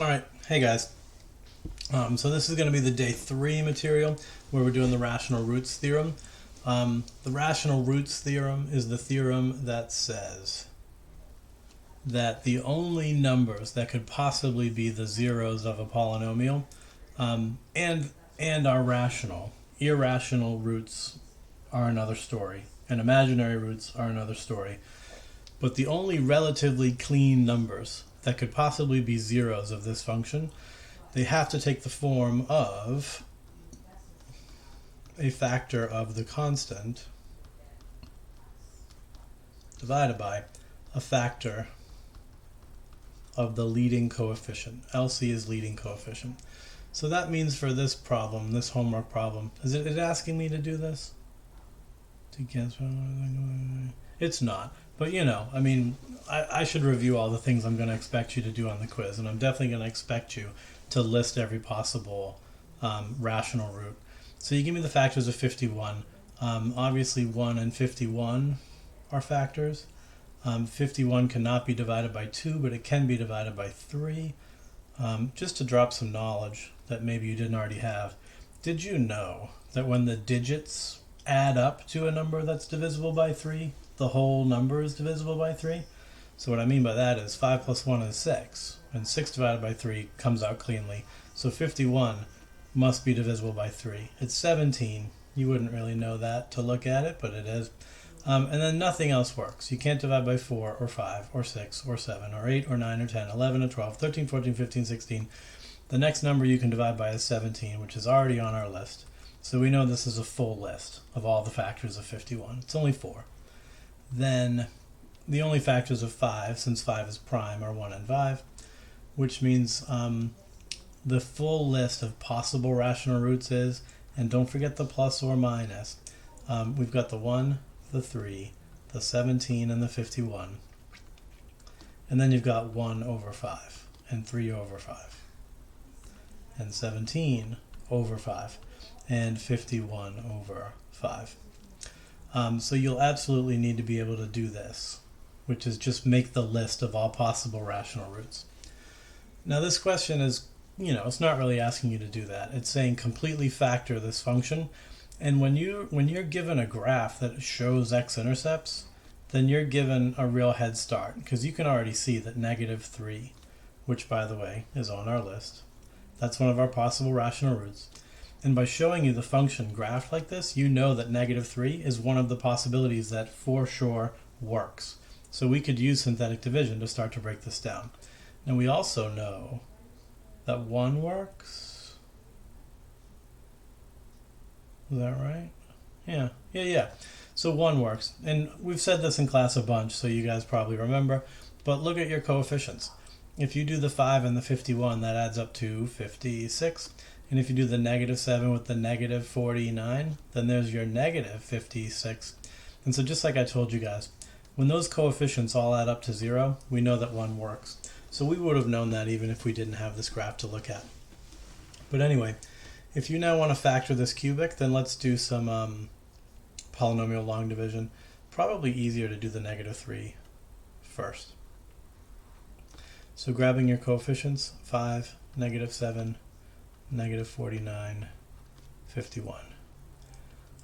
All right, hey guys. So this is going to be the day 3 material where we're doing the rational roots theorem. The rational roots theorem is the theorem that says that the only numbers that could possibly be the zeros of a polynomial and are rational. Irrational roots are another story, and imaginary roots are another story. But the only relatively clean numbers that could possibly be zeros of this function, they have to take the form of a factor of the constant divided by a factor of the leading coefficient. LC is leading coefficient. So that means for this problem, this homework problem, is it asking me to do this? To guess? It's not. But you know, I mean, I should review all the things I'm going to expect you to do on the quiz, and I'm definitely going to expect you to list every possible rational root. So you give me the factors of 51. Obviously 1 and 51 are factors. 51 cannot be divided by 2, but it can be divided by 3. Just to drop some knowledge that maybe you didn't already have, did you know that when the digits add up to a number that's divisible by 3, the whole number is divisible by 3? So what I mean by that is 5 plus 1 is 6, and 6 divided by 3 comes out cleanly. So 51 must be divisible by 3. It's 17. You wouldn't really know that to look at it, but it is. And then nothing else works. You can't divide by 4 or 5 or 6 or 7 or 8 or 9 or 10, 11 or 12, 13, 14, 15, 16. The next number you can divide by is 17, which is already on our list. So we know this is a full list of all the factors of 51. It's only 4. Then the only factors of 5, since 5 is prime, are 1 and 5, which means the full list of possible rational roots is, and don't forget the plus or minus, we've got the 1, the 3, the 17, and the 51. And then you've got 1 over 5, and 3 over 5, and 17 over 5, and 51 over 5. So you'll absolutely need to be able to do this, which is just make the list of all possible rational roots. Now this question is, you know, it's not really asking you to do that. It's saying completely factor this function. And when you're given a graph that shows x-intercepts, then you're given a real head start, because you can already see that -3, which by the way is on our list, that's one of our possible rational roots. And by showing you the function graphed like this, you know that -3 is one of the possibilities that for sure works. So we could use synthetic division to start to break this down. And we also know that 1 works. Is that right? Yeah. So 1 works. And we've said this in class a bunch, so you guys probably remember. But look at your coefficients. If you do the 5 and the 51, that adds up to 56. And if you do the -7 with the -49, then there's your -56. And so just like I told you guys, when those coefficients all add up to 0, we know that 1 works. So we would have known that even if we didn't have this graph to look at. But anyway, if you now want to factor this cubic, then let's do some polynomial long division. Probably easier to do the -3 first. So grabbing your coefficients, 5, -7, -49, 51.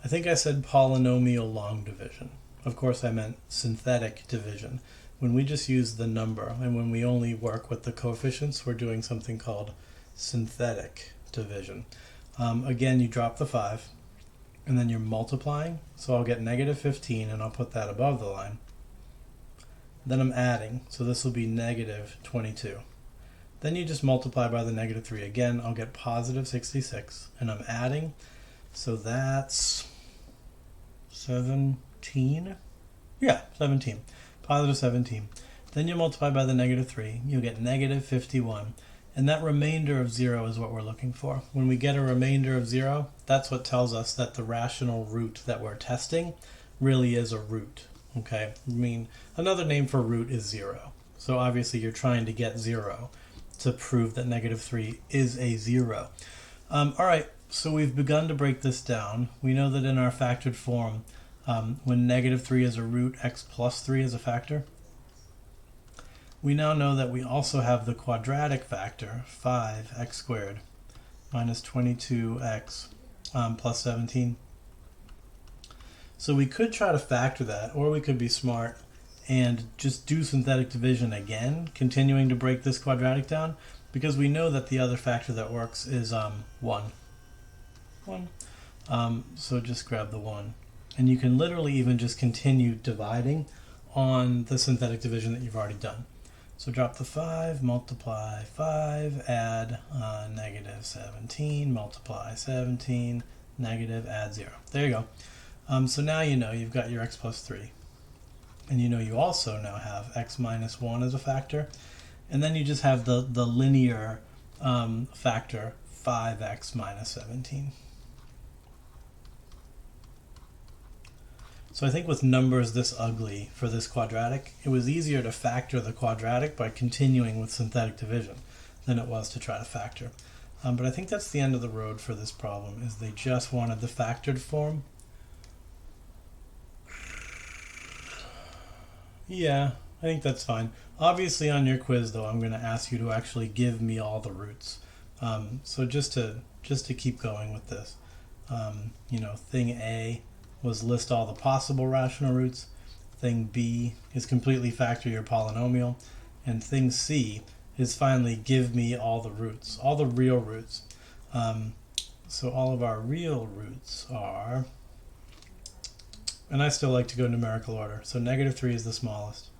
I think I said polynomial long division. Of course I meant synthetic division. When we just use the number and when we only work with the coefficients, we're doing something called synthetic division. Again, you drop the 5 and then you're multiplying. So I'll get -15 and I'll put that above the line. Then I'm adding, so this will be -22. Then you just multiply by the -3 again. I'll get +66, and I'm adding, so that's 17. Yeah, 17. +17. Then you multiply by the -3. You'll get -51, and that remainder of 0 is what we're looking for. When we get a remainder of 0, that's what tells us that the rational root that we're testing really is a root. Okay, I mean, another name for root is 0. So obviously you're trying to get 0 to prove that -3 is a 0. All right, so we've begun to break this down. We know that in our factored form, when -3 is a root, x plus 3 is a factor. we now know that we also have the quadratic factor 5x squared minus 22x plus 17. So we could try to factor that, or we could be smart and just do synthetic division again, continuing to break this quadratic down, because we know that the other factor that works is 1. So just grab the 1. And you can literally even just continue dividing on the synthetic division that you've already done. So drop the 5, multiply 5, add negative 17, multiply 17, negative, add 0. There you go. So now you know you've got your x plus 3. And you know you also now have x minus 1 as a factor. And then you just have the linear factor 5x minus 17. So I think with numbers this ugly for this quadratic, it was easier to factor the quadratic by continuing with synthetic division than it was to try to factor. But I think that's the end of the road for this problem, is they just wanted the factored form. Yeah, I think that's fine. Obviously on your quiz though, I'm going to ask you to actually give me all the roots. So just to keep going with this, you know, thing A was list all the possible rational roots. Thing B is completely factor your polynomial. And thing C is finally give me all the roots, all the real roots. So all of our real roots are, and I still like to go numerical order. So negative 3 is the smallest.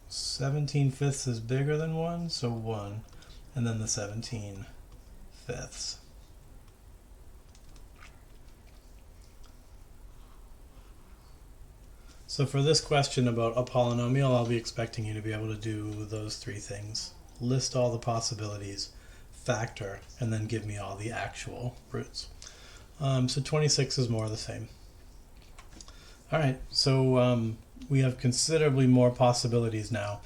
17 fifths is bigger than 1, so 1. And then the 17 fifths. So for this question about a polynomial, I'll be expecting you to be able to do those 3 things. List all the possibilities, factor, and then give me all the actual roots. So 26 is more of the same. All right, so we have considerably more possibilities now.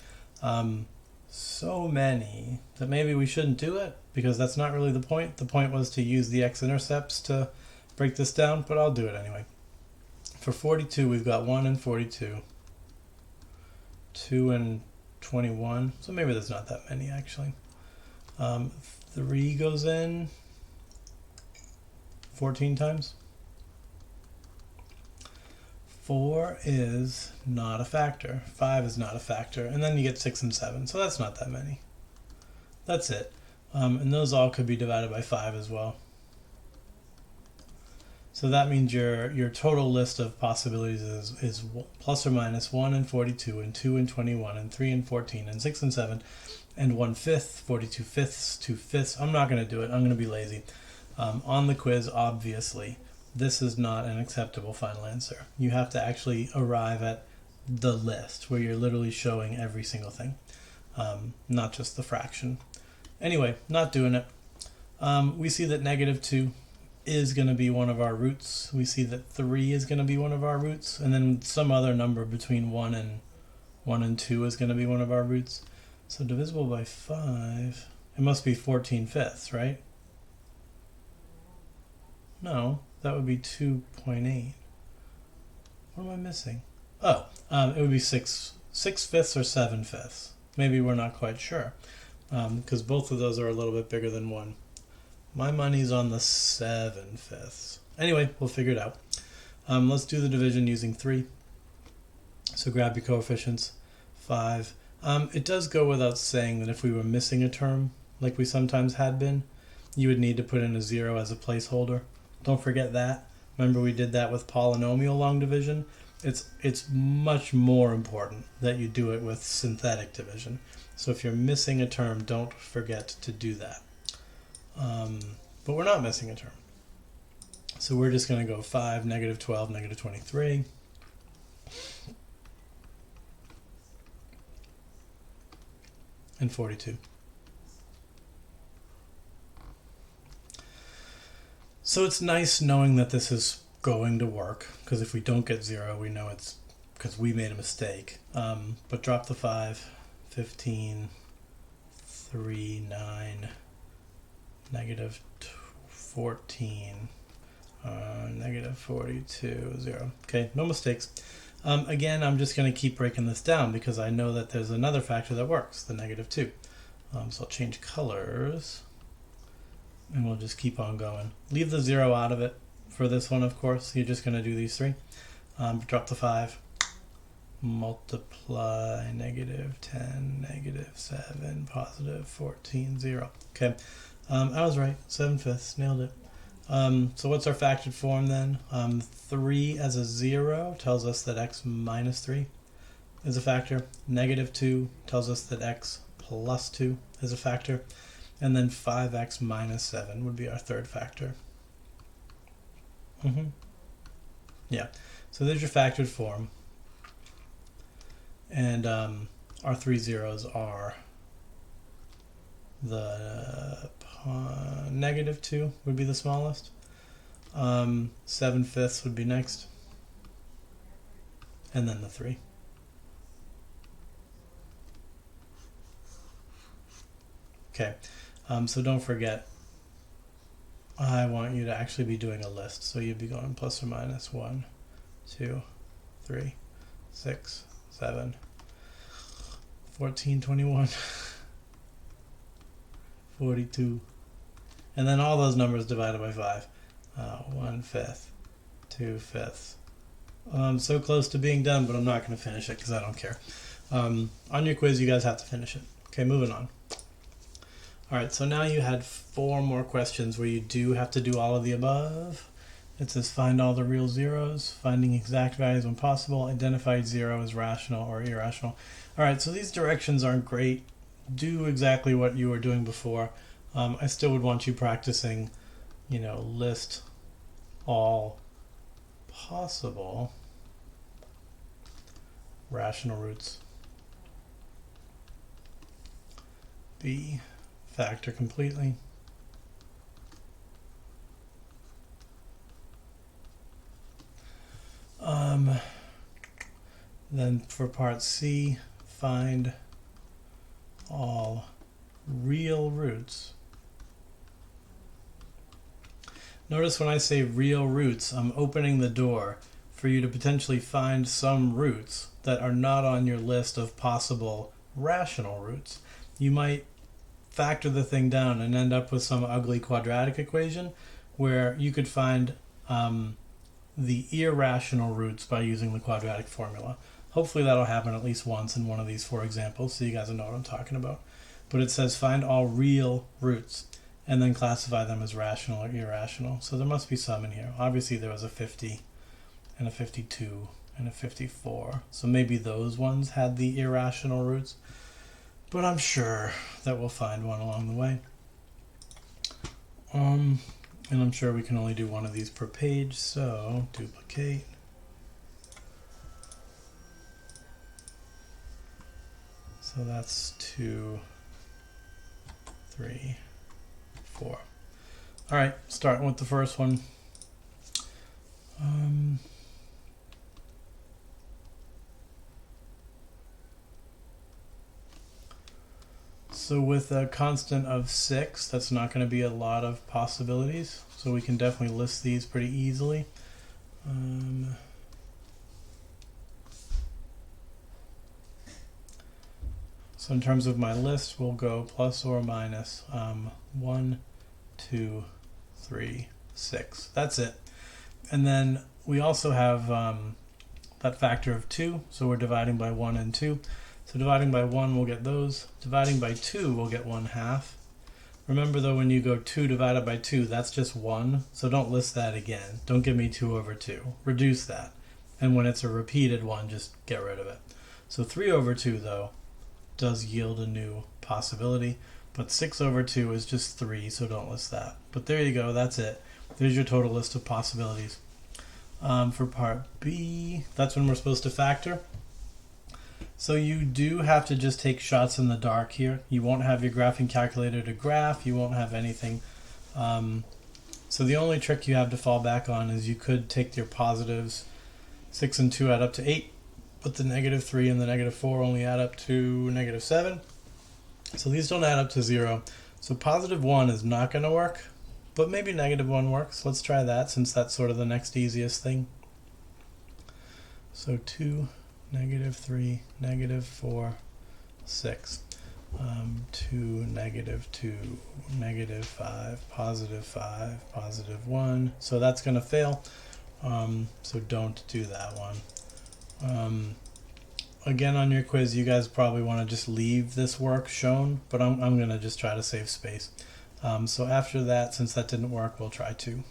So many that maybe we shouldn't do it, because that's not really the point. The point was to use the x-intercepts to break this down, but I'll do it anyway. For 42, we've got 1 and 42, 2 and 21, so maybe there's not that many actually. 3 goes in 14 times. 4 is not a factor, 5 is not a factor, and then you get 6 and 7, so that's not that many. That's it. And those all could be divided by 5 as well. So that means your total list of possibilities is plus or minus 1 and 42, and 2 and 21, and 3 and 14, and 6 and 7, and 1/5, 42 fifths, 2 fifths. I'm not going to do it. I'm going to be lazy. On the quiz, obviously, this is not an acceptable final answer. You have to actually arrive at the list where you're literally showing every single thing, not just the fraction. Anyway, not doing it. We see that negative 2 is going to be one of our roots. We see that 3 is going to be one of our roots, and then some other number between 1 and 2 is going to be one of our roots. So divisible by 5, it must be 14 fifths, right? No, that would be 2.8. What am I missing? Oh, it would be 6 fifths or 7 fifths. Maybe we're not quite sure, because both of those are a little bit bigger than 1. My money's on the 7 fifths. Anyway, we'll figure it out. Let's do the division using 3. So grab your coefficients. 5. It does go without saying that if we were missing a term, like we sometimes had been, you would need to put in a 0 as a placeholder. Don't forget that. Remember we did that with polynomial long division? It's much more important that you do it with synthetic division. So if you're missing a term, don't forget to do that. But we're not missing a term. So we're just going to go 5, negative 12, negative 23. And 42. So it's nice knowing that this is going to work, because if we don't get 0, we know it's because we made a mistake. But drop the 5, 15, 3, 9, negative 14, negative 42, 0. Okay, no mistakes. Again, I'm just going to keep breaking this down because I know that there's another factor that works, the -2. So I'll change colors, and we'll just keep on going. Leave the 0 out of it for this one, of course. You're just going to do these 3. Drop the 5. Multiply -10, -7, +14, 0. Okay, I was right. 7/5, nailed it. So what's our factored form then? 3 as a 0 tells us that x minus 3 is a factor. -2 tells us that x plus 2 is a factor. And then 5x minus 7 would be our third factor. Yeah, so there's your factored form. And our 3 zeros are the -2 would be the smallest. 7/5 would be next. And then the 3. Okay, so don't forget, I want you to actually be doing a list. So you'd be going plus or minus 1, 2, 3, 6, 7, 14, 21, 42. And then all those numbers divided by 5. 1/5, 2/5. I'm so close to being done, but I'm not going to finish it because I don't care. On your quiz, you guys have to finish it. Okay, moving on. Alright, so now you had 4 more questions where you do have to do all of the above. It says find all the real zeros, finding exact values when possible, identify 0 as rational or irrational. Alright, so these directions aren't great. Do exactly what you were doing before. I still would want you practicing, list all possible rational roots. B, factor completely. Then for part C, find all real roots. Notice when I say real roots, I'm opening the door for you to potentially find some roots that are not on your list of possible rational roots. You might factor the thing down and end up with some ugly quadratic equation where you could find the irrational roots by using the quadratic formula. Hopefully that'll happen at least once in one of these 4 examples so you guys know what I'm talking about. But it says find all real roots and then classify them as rational or irrational. So there must be some in here. Obviously there was a 50 and a 52 and a 54. So maybe those ones had the irrational roots. But I'm sure that we'll find one along the way. And I'm sure we can only do one of these per page, so duplicate. So that's 2, 3, 4. All right, starting with the first one. So with a constant of 6, that's not going to be a lot of possibilities. So we can definitely list these pretty easily. So in terms of my list, we'll go plus or minus 1, 2, 3, 6. That's it. And then we also have that factor of 2. So we're dividing by 1 and 2. So dividing by 1, we'll get those. Dividing by 2, we'll get 1/2. Remember though, when you go 2 divided by 2, that's just 1. So don't list that again. Don't give me 2 over 2. Reduce that. And when it's a repeated one, just get rid of it. So 3 over 2 though does yield a new possibility. But 6 over 2 is just 3, so don't list that. But there you go, that's it. There's your total list of possibilities. For part B, that's when we're supposed to factor. So you do have to just take shots in the dark here. You won't have your graphing calculator to graph. You won't have anything. So the only trick you have to fall back on is you could take your positives. 6 and 2 add up to 8, but the -3 and the -4 only add up to -7. So these don't add up to 0. So +1 is not going to work, but maybe -1 works. Let's try that since that's sort of the next easiest thing. So 2, negative 3, negative 4, 6. 2, negative 2, negative 5, positive 1. So that's going to fail. So don't do that one. Again, on your quiz, you guys probably want to just leave this work shown, but I'm going to just try to save space. So after that, since that didn't work, we'll try 2.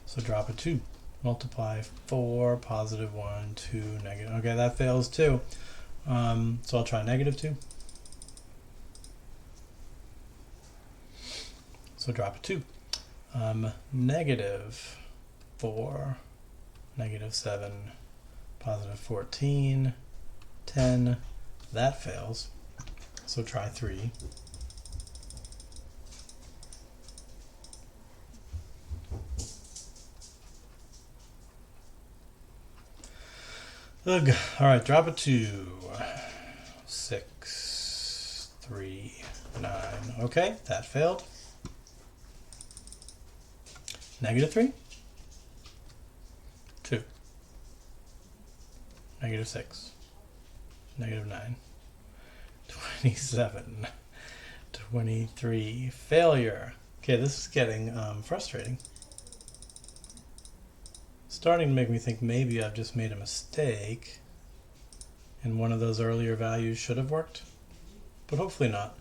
So drop a 2. Multiply 4, positive 1, 2, negative. Okay, that fails too. So I'll try negative 2. So drop a 2. Negative 4, negative 7, positive 14, 10. That fails. So try 3. Ugh. All right, drop a 2. 6, 3, 9. Okay, that failed. Negative 3. 2. Negative 6. Negative 9. 27. 23. Failure. Okay, this is getting frustrating. Starting to make me think maybe I've just made a mistake and one of those earlier values should have worked, but hopefully not.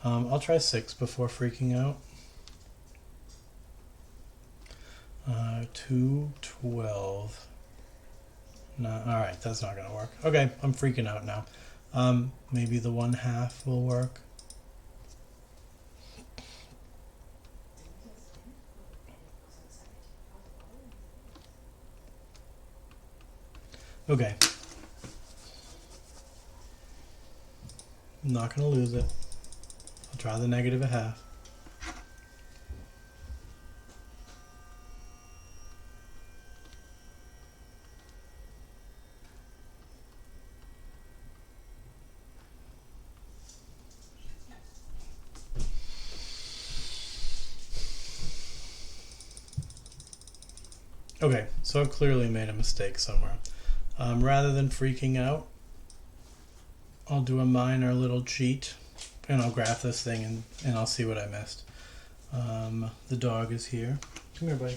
I'll try 6 before freaking out. 2, 12. No, alright, that's not going to work. Okay, I'm freaking out now. Maybe the 1/2 will work. Okay. I'm not going to lose it. I'll try the negative 1/2. Okay, so I've clearly made a mistake somewhere. Rather than freaking out, I'll do a minor little cheat and I'll graph this thing and I'll see what I missed. The dog is here. Come here, buddy.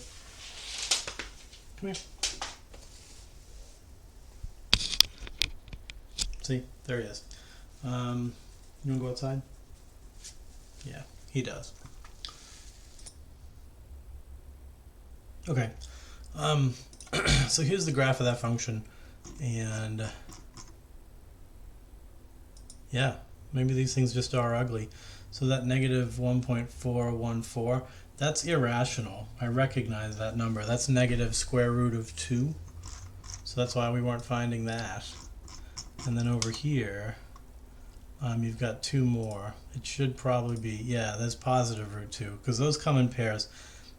Come here. See, there he is. You want to go outside? Yeah, he does. Okay. So here's the graph of that function, and yeah, maybe these things just are ugly. So that negative 1.414, that's irrational. I recognize that number. That's negative square root of 2. So that's why we weren't finding that. And then over here, you've got 2 more. It should probably be, yeah, that's positive root 2, because those come in pairs.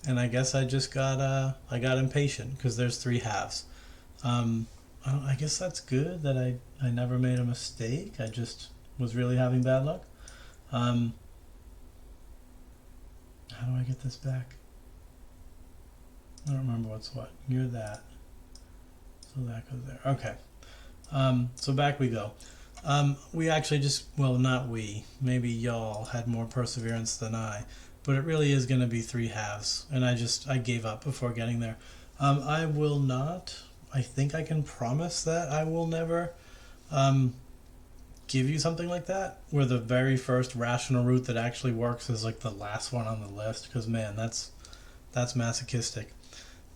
And I guess I just got I got impatient because there's 3 halves. I guess that's good that I never made a mistake. I just was really having bad luck. How do I get this back? I don't remember what's what. You're that. So that goes there. Okay. So back we go. We actually just, well, not we, maybe y'all had more perseverance than I. But it really is going to be 3 halves, and I gave up before getting there. I will not, I think I can promise that I will never give you something like that, where the very first rational root that actually works is like the last one on the list, because man, that's masochistic.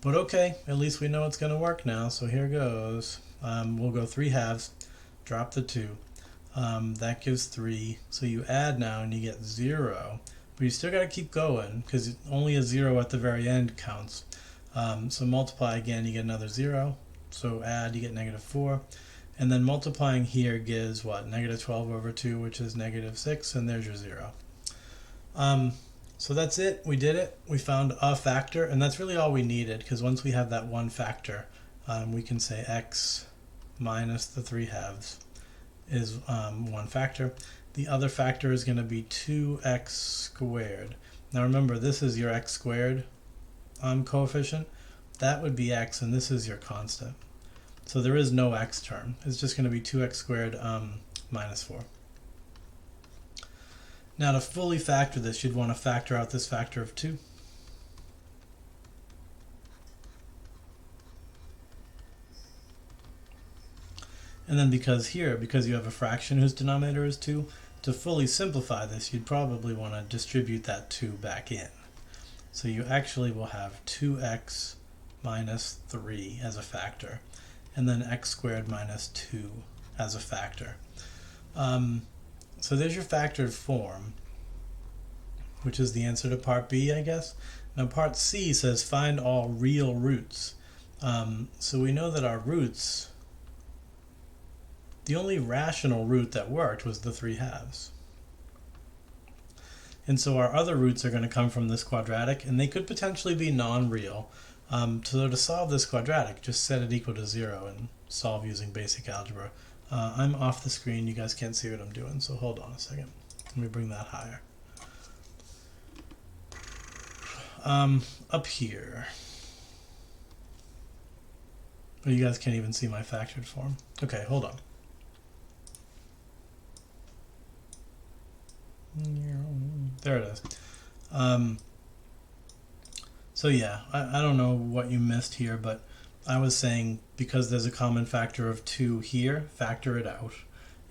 But okay, at least we know it's going to work now, so here goes. We'll go 3 halves, drop the 2. That gives 3, so you add now and you get 0. But you still got to keep going because only a 0 at the very end counts. So multiply again, you get another 0. So add, you get negative 4. And then multiplying here gives what? Negative 12 over 2, which is negative 6, and there's your 0. So that's it. We did it. We found a factor, and that's really all we needed, because once we have that one factor, we can say x minus the 3 halves is one factor. The other factor is going to be 2x squared. Now remember, this is your x squared coefficient. That would be x, and this is your constant. So there is no x term. It's just going to be 2x squared minus 4. Now to fully factor this, you'd want to factor out this factor of 2. And then because you have a fraction whose denominator is 2, to fully simplify this, you'd probably want to distribute that 2 back in. So you actually will have 2x minus 3 as a factor, and then x squared minus 2 as a factor. So there's your factored form, which is the answer to part B, I guess. Now part C says find all real roots. So we know that our roots, the only rational root that worked was the 3/2. And so our other roots are going to come from this quadratic, and they could potentially be non-real. So to solve this quadratic, just set it equal to 0 and solve using basic algebra. I'm off the screen, you guys can't see what I'm doing, so hold on a second. Let me bring that higher. Up here. Oh, you guys can't even see my factored form. Okay, hold on. There it is. So yeah, I don't know what you missed here, but I was saying because there's a common factor of 2 here, factor it out.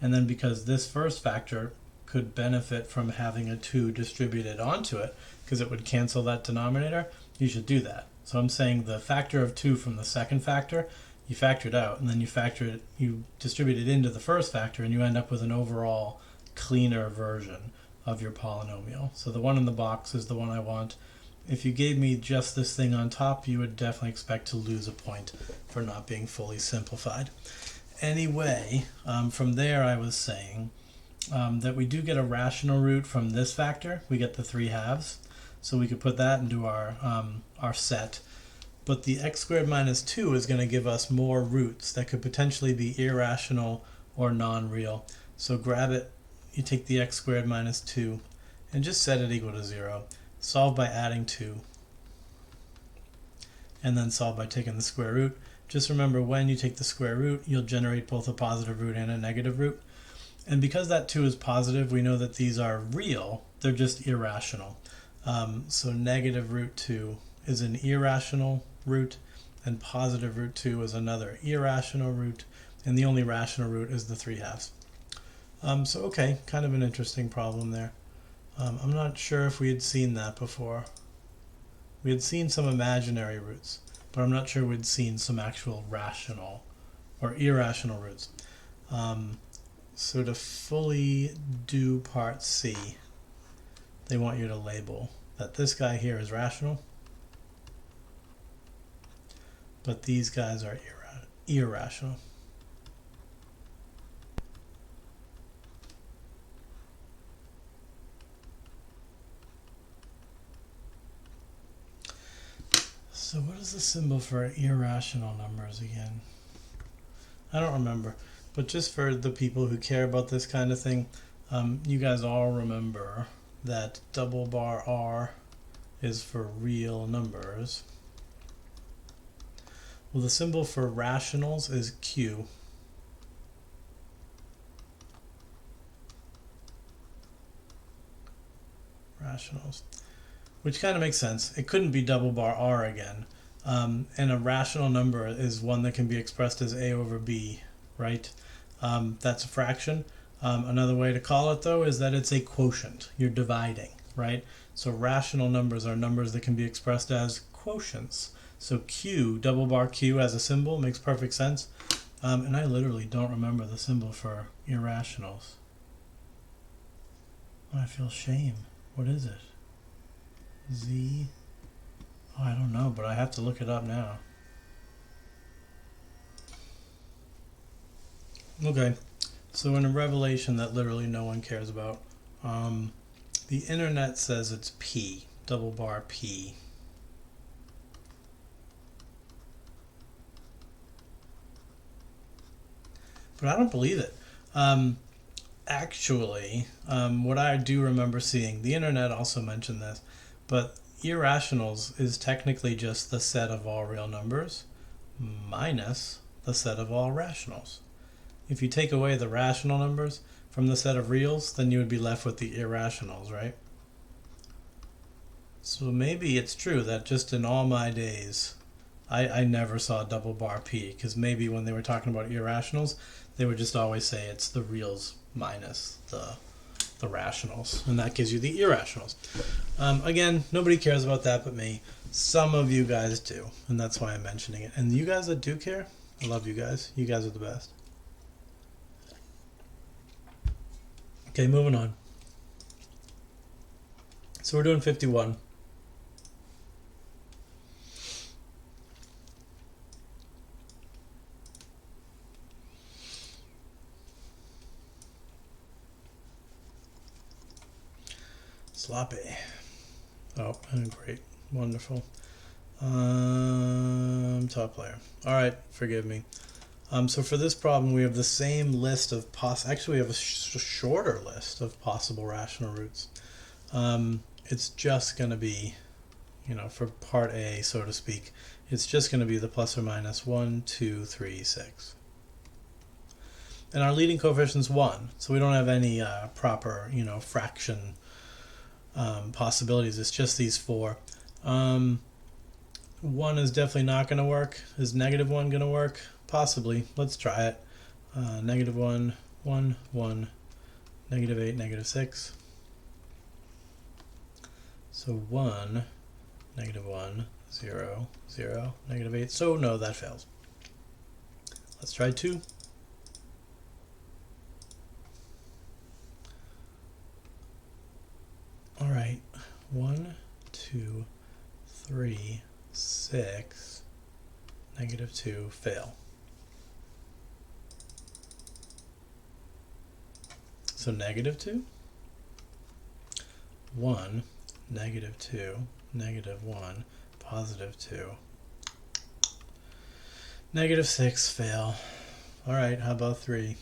And then because this first factor could benefit from having a 2 distributed onto it, because it would cancel that denominator, you should do that. So I'm saying the factor of 2 from the second factor, you factor it out, and then you distribute it into the first factor, and you end up with an overall cleaner version of your polynomial. So the one in the box is the one I want. If you gave me just this thing on top, you would definitely expect to lose a point for not being fully simplified. Anyway, from there I was saying that we do get a rational root from this factor. We get the 3/2, so we could put that into our set. But the x squared minus 2 is going to give us more roots that could potentially be irrational or non-real. So grab it, you take the x squared minus 2 and just set it equal to 0. Solve by adding 2 and then solve by taking the square root. Just remember, when you take the square root, you'll generate both a positive root and a negative root. And because that 2 is positive, we know that these are real, they're just irrational. So negative root 2 is an irrational root, and positive root 2 is another irrational root, and the only rational root is the 3/2. So okay, kind of an interesting problem there. I'm not sure if we had seen that before. We had seen some imaginary roots, but I'm not sure we'd seen some actual rational or irrational roots. So to fully do part C, they want you to label that this guy here is rational, but these guys are irrational. So what is the symbol for irrational numbers again? I don't remember, but just for the people who care about this kind of thing, you guys all remember that double bar R is for real numbers. Well, the symbol for rationals is Q. Rationals. Which kind of makes sense. It couldn't be double bar R again. And a rational number is one that can be expressed as A over B, right? That's a fraction. Another way to call it, though, is that it's a quotient. You're dividing, right? So rational numbers are numbers that can be expressed as quotients. So Q, double bar Q as a symbol, makes perfect sense. And I literally don't remember the symbol for irrationals. Oh, I feel shame. What is it? Z? Oh, I don't know, but I have to look it up now. Okay, so in a revelation that literally no one cares about, the internet says it's P, double bar P. But I don't believe it. Actually, what I do remember seeing, the internet also mentioned this, but irrationals is technically just the set of all real numbers minus the set of all rationals. If you take away the rational numbers from the set of reals, then you would be left with the irrationals, right? So maybe it's true that just in all my days, I never saw double bar p, because maybe when they were talking about irrationals, they would just always say it's the reals minus the rationals, and that gives you the irrationals. Again, nobody cares about that but me. Some of you guys do, and that's why I'm mentioning it. And you guys that do care, I love you guys. You guys are the best. Okay, moving on. So we're doing 51. Sloppy. Oh, great. Wonderful. Top layer. All right, forgive me. So for this problem, we have the same list of actually, we have a shorter list of possible rational roots. It's just going to be, for part A, so to speak, it's just going to be the plus or minus 1, 2, 3, 6. And our leading coefficient is 1, so we don't have any proper, fraction possibilities. It's just these 4. 1 is definitely not going to work. Is negative 1 going to work? Possibly. Let's try it. Negative 1, 1, 1, negative 8, negative 6. So 1, negative 1, 0, 0, negative 8. So no, that fails. Let's try 2. All right. 1, 2, 3, 6, negative 2, fail. So negative 2, 1, negative 2, negative 1, positive 2, negative 6, fail. All right, how about 3?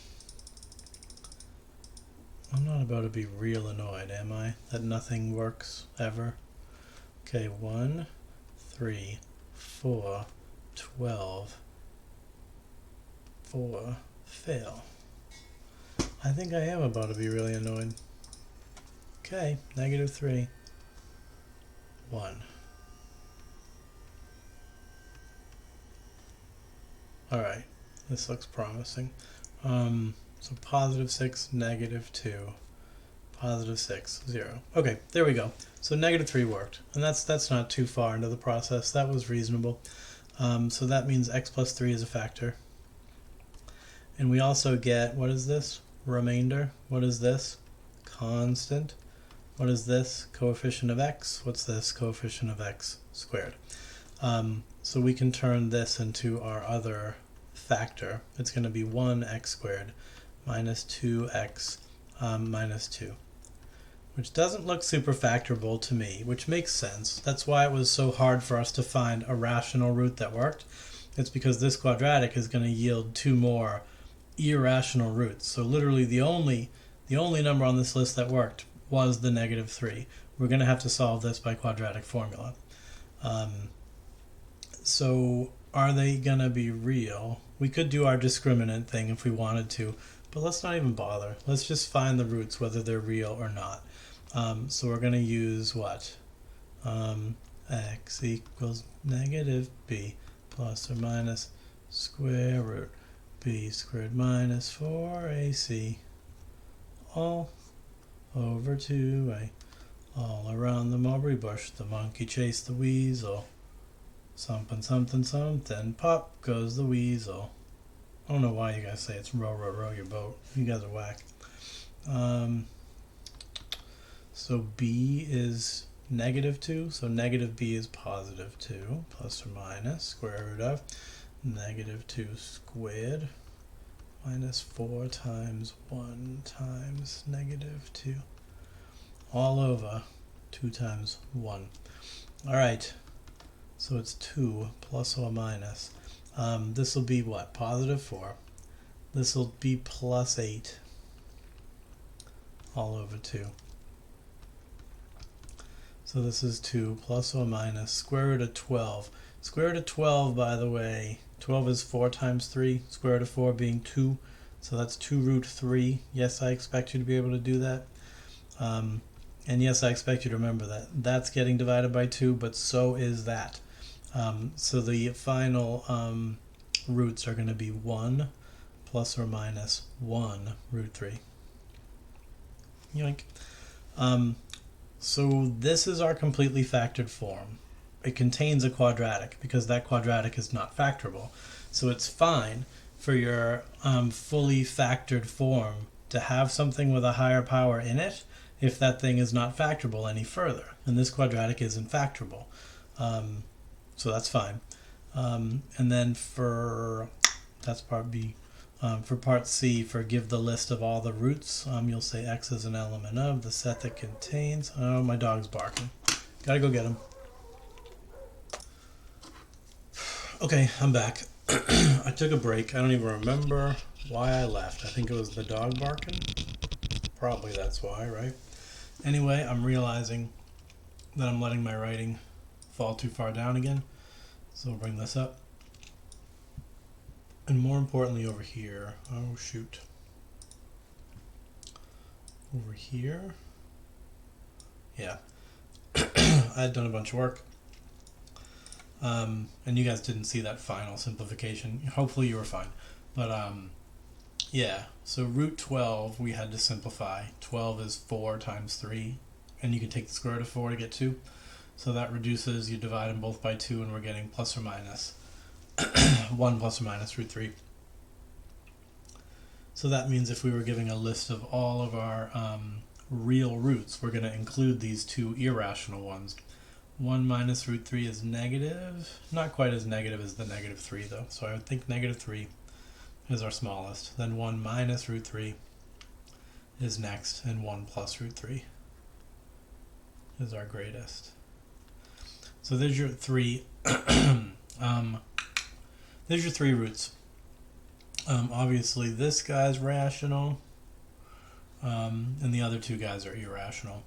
I'm not about to be real annoyed, am I? That nothing works ever? Okay, 1, 3, 4, 12, 4, fail. I think I am about to be really annoyed. Okay, negative 3, 1. Alright, this looks promising. So positive 6, negative 2, positive 6, 0. Okay, there we go. So negative 3 worked. And that's not too far into the process. That was reasonable. So that means x plus 3 is a factor. And we also get, what is this? Remainder. What is this? Constant. What is this? Coefficient of x. What's this? Coefficient of x squared. So we can turn this into our other factor. It's going to be 1x squared minus 2x minus 2, which doesn't look super factorable to me, which makes sense. That's why it was so hard for us to find a rational root that worked. It's because this quadratic is going to yield 2 more irrational roots. So literally the only number on this list that worked was the negative 3. We're going to have to solve this by quadratic formula. So are they going to be real? We could do our discriminant thing if we wanted to, but let's not even bother. Let's just find the roots, whether they're real or not. So we're going to use what? X equals negative b plus or minus square root b squared minus 4ac all over 2a. All around the mulberry bush, the monkey chased the weasel. Something, something, something, pop goes the weasel. I don't know why you guys say it's row, row, row your boat. You guys are whack. So b is negative 2, so negative b is positive 2, plus or minus square root of negative 2 squared minus 4 times 1 times negative 2, all over 2 times 1. All right, so it's 2 plus or minus. This will be what? Positive 4. This will be plus 8 all over 2. So this is 2 plus or minus square root of 12. Square root of 12, by the way, 12 is 4 times 3, square root of 4 being 2, so that's 2 root 3. Yes, I expect you to be able to do that. And yes, I expect you to remember that. That's getting divided by 2, but so is that. So the final roots are going to be 1 plus or minus 1 root 3. Yoink. So this is our completely factored form. It contains a quadratic because that quadratic is not factorable. So it's fine for your fully factored form to have something with a higher power in it if that thing is not factorable any further. And this quadratic isn't factorable. So that's fine. And then that's part B. For part C, for give the list of all the roots, you'll say x is an element of the set that contains. Oh, my dog's barking. Gotta go get him. Okay, I'm back. I took a break. I don't even remember why I left. I think it was the dog barking. Probably that's why, right? Anyway, I'm realizing that I'm letting my writing fall too far down again. So we'll bring this up. And more importantly over here, oh shoot. Over here. Yeah. I had done a bunch of work. And you guys didn't see that final simplification. Hopefully you were fine. But yeah, so root 12 we had to simplify. 12 is 4 times 3. And you can take the square root of 4 to get 2. So that reduces, you divide them both by 2 and we're getting plus or minus 1 plus or minus root 3. So that means if we were giving a list of all of our real roots, we're going to include these two irrational ones. 1 minus root 3 is negative. Not quite as negative as the negative 3 though. So I would think negative 3 is our smallest. Then 1 minus root 3 is next. And 1 plus root 3 is our greatest. So there's your three there's your 3 roots. Obviously this guy's rational, and the other 2 guys are irrational.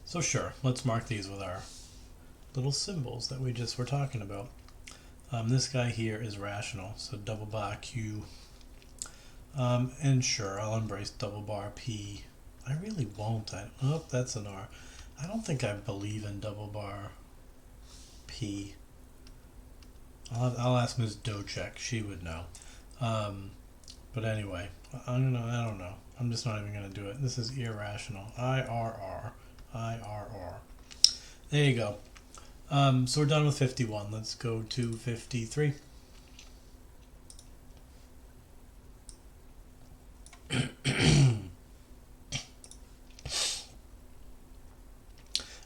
So sure, let's mark these with our little symbols that we just were talking about. This guy here is rational, so double bar Q. And sure, I'll embrace double bar P. I really won't. Oh, that's an R. I don't think I believe in double bar P. I'll ask Ms. Dochek. She would know. But anyway, I don't know. I'm just not even going to do it. This is irrational. IRR. There you go. So we're done with 51. Let's go to 53.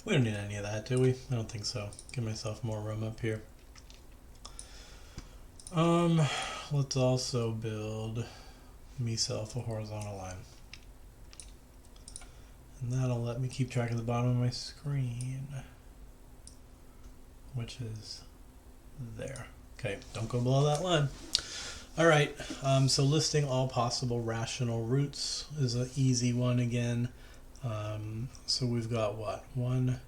We don't need any of that, do we? I don't think so. Give myself more room up here. Let's also build myself a horizontal line. And that'll let me keep track of the bottom of my screen, which is there. Okay, don't go below that line. All right, so listing all possible rational roots is an easy one again. So we've got what? 1,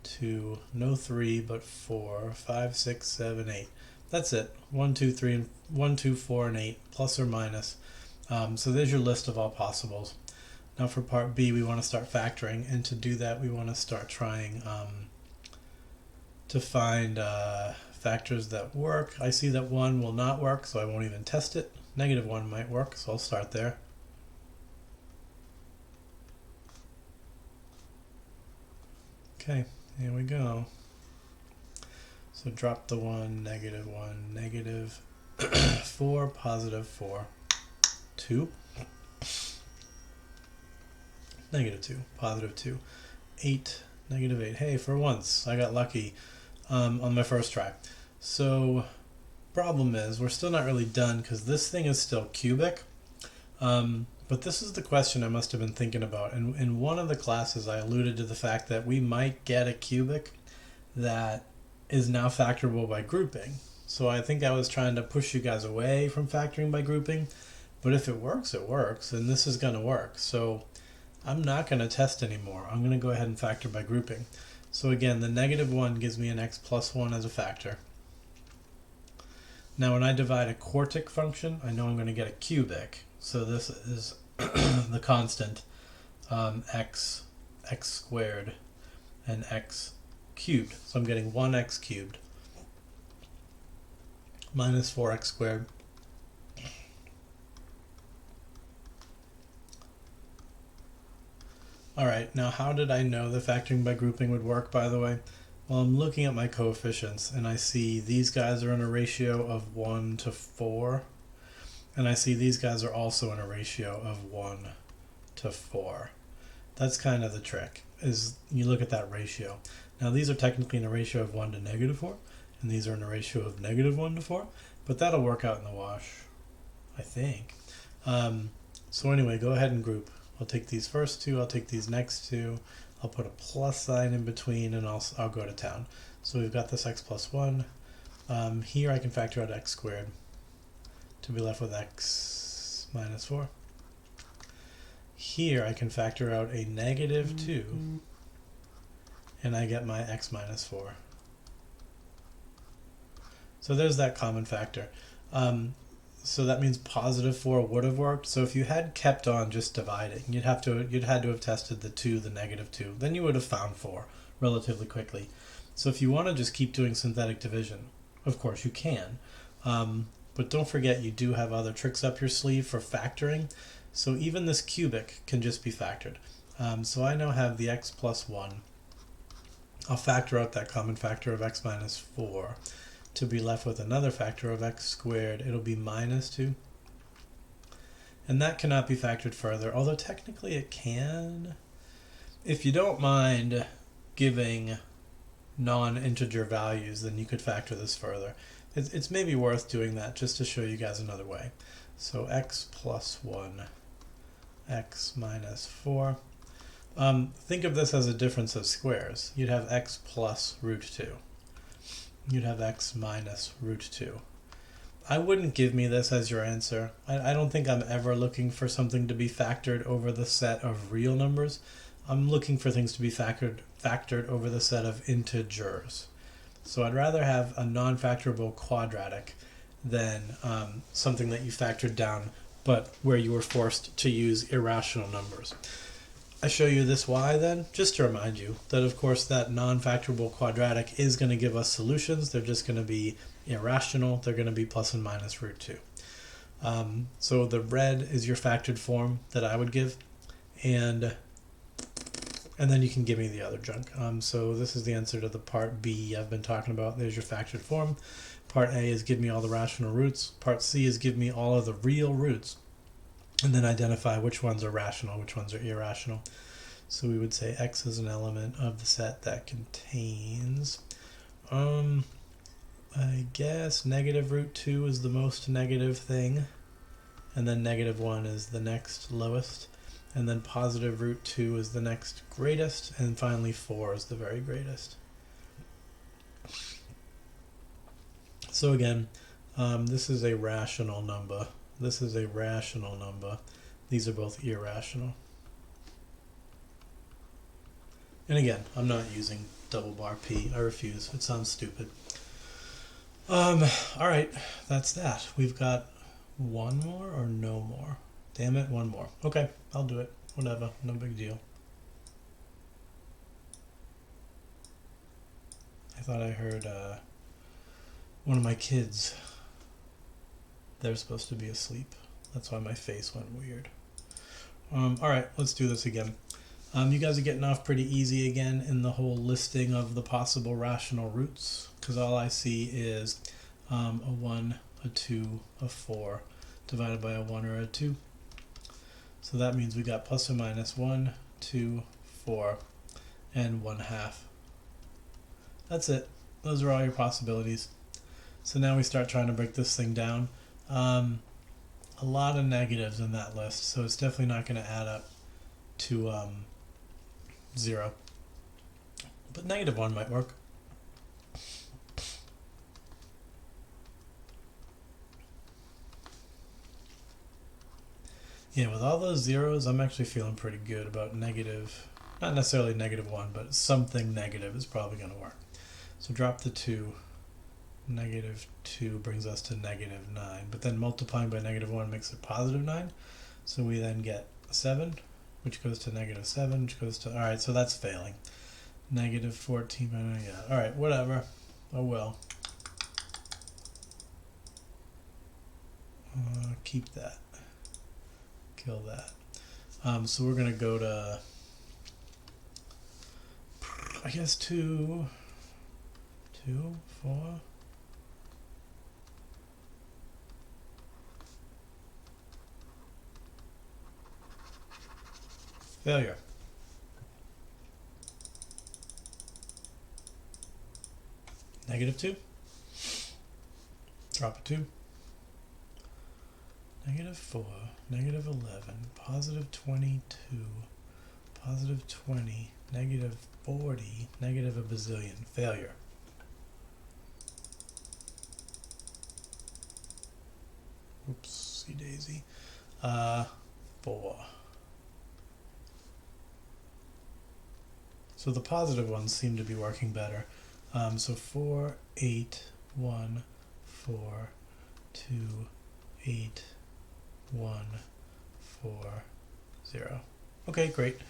2, no 3, but 4, 5, 6, 7, 8. That's it. 1, 2, 3, and 1, 2, 4, and 8, plus or minus. So there's your list of all possibles. Now for part B, we want to start factoring, and to do that, we want to start trying to find factors that work. I see that 1 will not work, so I won't even test it. Negative 1 might work, so I'll start there. Okay, here we go. So drop the 1, negative 4, positive 4, 2, negative 2, positive 2, 8, negative 8. Hey, for once, I got lucky on my first try. So, problem is, we're still not really done because this thing is still cubic. But this is the question I must have been thinking about. And in one of the classes, I alluded to the fact that we might get a cubic that is now factorable by grouping. So I think I was trying to push you guys away from factoring by grouping. But if it works, it works. And this is going to work. So I'm not going to test anymore. I'm going to go ahead and factor by grouping. So again, the -1 gives me an x plus 1 as a factor. Now when I divide a quartic function, I know I'm going to get a cubic. So this is the constant x squared and x cubed. So I'm getting 1x cubed minus 4x squared Alright, now how did I know the factoring by grouping would work, by the way? Well, I'm looking at my coefficients and I see these guys are in a ratio of 1 to 4, and I see these guys are also in a ratio of 1 to 4. That's kind of the trick, is you look at that ratio. Now these are technically in a ratio of 1 to -4, and these are in a ratio of -1 to 4, but that'll work out in the wash, I think. So anyway, go ahead and group. I'll take these first two, I'll take these next two, I'll put a plus sign in between, and I'll go to town. So we've got this x plus 1. Here I can factor out x squared to be left with x minus 4. Here I can factor out a -2, and I get my x minus 4. So there's that common factor. So that means positive 4 would have worked. So if you had kept on just dividing, you'd had to have tested the 2, the -2. Then you would have found 4 relatively quickly. So if you want to just keep doing synthetic division, of course you can. But don't forget you do have other tricks up your sleeve for factoring. So even this cubic can just be factored. So I now have the x plus 1. I'll factor out that common factor of x minus 4. To be left with another factor of x squared. It'll be -2. And that cannot be factored further, although technically it can. If you don't mind giving non-integer values, then you could factor this further. It's maybe worth doing that just to show you guys another way. So x plus 1, x minus 4. Think of this as a difference of squares. You'd have x plus √2. You'd have x minus √2. I wouldn't give me this as your answer. I don't think I'm ever looking for something to be factored over the set of real numbers. I'm looking for things to be factored over the set of integers. So I'd rather have a non-factorable quadratic than something that you factored down, but where you were forced to use irrational numbers. I show you this why then, just to remind you that of course that non-factorable quadratic is going to give us solutions. They're just going to be irrational. They're going to be plus and minus √2. So the red is your factored form that I would give, and then you can give me the other junk. So this is the answer to the part B I've been talking about. There's your factored form. Part A is give me all the rational roots. Part C is give me all of the real roots, and then identify which ones are rational, which ones are irrational. So we would say x is an element of the set that contains, I guess -√2 is the most negative thing, and then -1 is the next lowest, and then positive √2 is the next greatest, and finally 4 is the very greatest. So again, this is a rational number. This is a rational number. These are both irrational. And again, I'm not using double bar P. I refuse. It sounds stupid. Alright, that's that. We've got one more or no more? Damn it, one more. Okay, I'll do it. Whatever, no big deal. I thought I heard one of my kids. They're supposed to be asleep. That's why my face went weird. Alright, let's do this again. You guys are getting off pretty easy again in the whole listing of the possible rational roots, because all I see is a 1, a 2, a 4 divided by a 1 or a 2. So that means we got plus or minus 1, 2, 4, and 1/2. That's it. Those are all your possibilities. So now we start trying to break this thing down. A lot of negatives in that list, so it's definitely not going to add up to 0. But -1 might work. Yeah, with all those zeros, I'm actually feeling pretty good about negative Not necessarily -1, but something negative is probably going to work. So drop the 2. -2 brings us to -9, but then multiplying by -1 makes it +9. So we then get 7, which goes to -7, which goes to, alright, so that's failing. -14, yeah, alright, whatever. Oh well. Keep that. Kill that. So we're going to go to, I guess 2, 4. Failure. -2. Drop a 2. -4. -11. +22. +20. -40. -a bazillion. Failure. Oopsie daisy. 4. So the positive ones seem to be working better. So 4, 8, 1, 4, 2, 8, 1, 4, 0. Okay, great.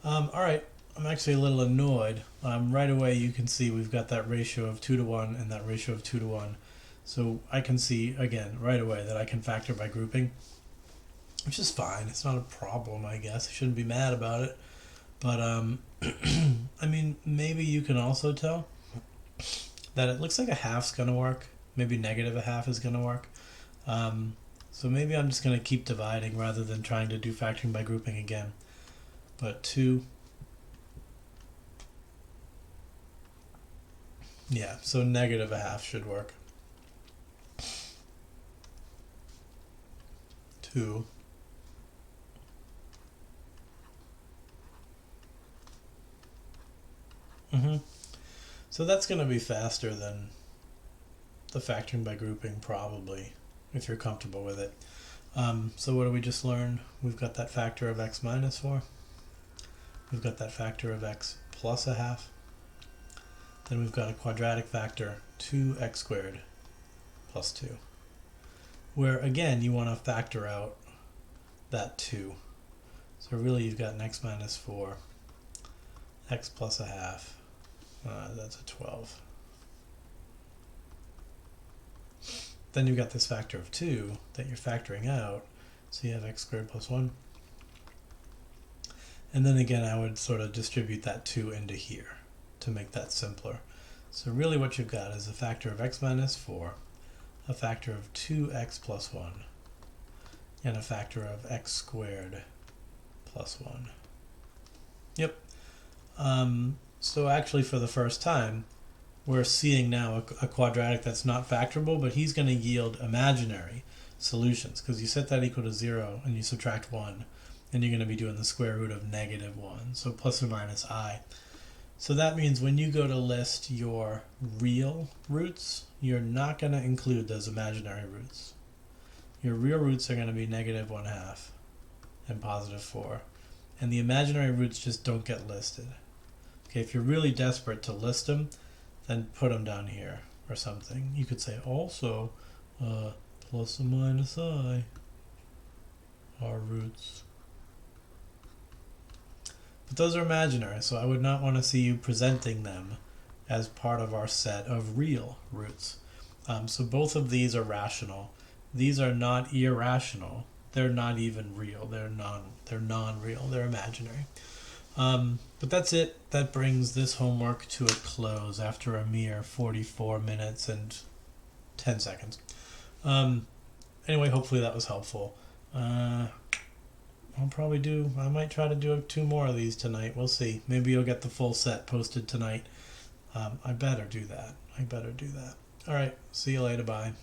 All right, I'm actually a little annoyed. Right away you can see we've got that ratio of 2 to 1 and that ratio of 2 to 1. So I can see, again, right away that I can factor by grouping, which is fine. It's not a problem, I guess. I shouldn't be mad about it. But, I mean, maybe you can also tell that it looks like a half's going to work. Maybe -1/2 is going to work. So maybe I'm just going to keep dividing rather than trying to do factoring by grouping again. But 2. Yeah, so -1/2 should work. 2. So that's going to be faster than the factoring by grouping, probably, if you're comfortable with it. So what do we just learn? We've got that factor of x minus 4. We've got that factor of x plus 1/2. Then we've got a quadratic factor, 2x squared plus 2. Where, again, you want to factor out that 2. So really you've got an x minus 4, x plus 1/2. That's a 12. Then you've got this factor of 2 that you're factoring out. So you have x squared plus 1. And then again, I would sort of distribute that 2 into here to make that simpler. So really what you've got is a factor of x minus 4, a factor of 2x plus 1, and a factor of x squared plus 1. Yep. So actually for the first time, we're seeing now a quadratic that's not factorable, but he's going to yield imaginary solutions, because you set that equal to 0 and you subtract 1, and you're going to be doing the square root of -1, so plus or minus I. So that means when you go to list your real roots, you're not going to include those imaginary roots. Your real roots are going to be -1/2 and +4, and the imaginary roots just don't get listed. Okay, if you're really desperate to list them, then put them down here or something. You could say also plus or minus I are roots. But those are imaginary, so I would not want to see you presenting them as part of our set of real roots. So both of these are rational. These are not irrational. They're not even real. They're non-real. They're imaginary. But that's it. That brings this homework to a close after a mere 44 minutes and 10 seconds. Anyway, hopefully that was helpful. I might try to do 2 more of these tonight. We'll see. Maybe you'll get the full set posted tonight. I better do that. All right. See you later. Bye.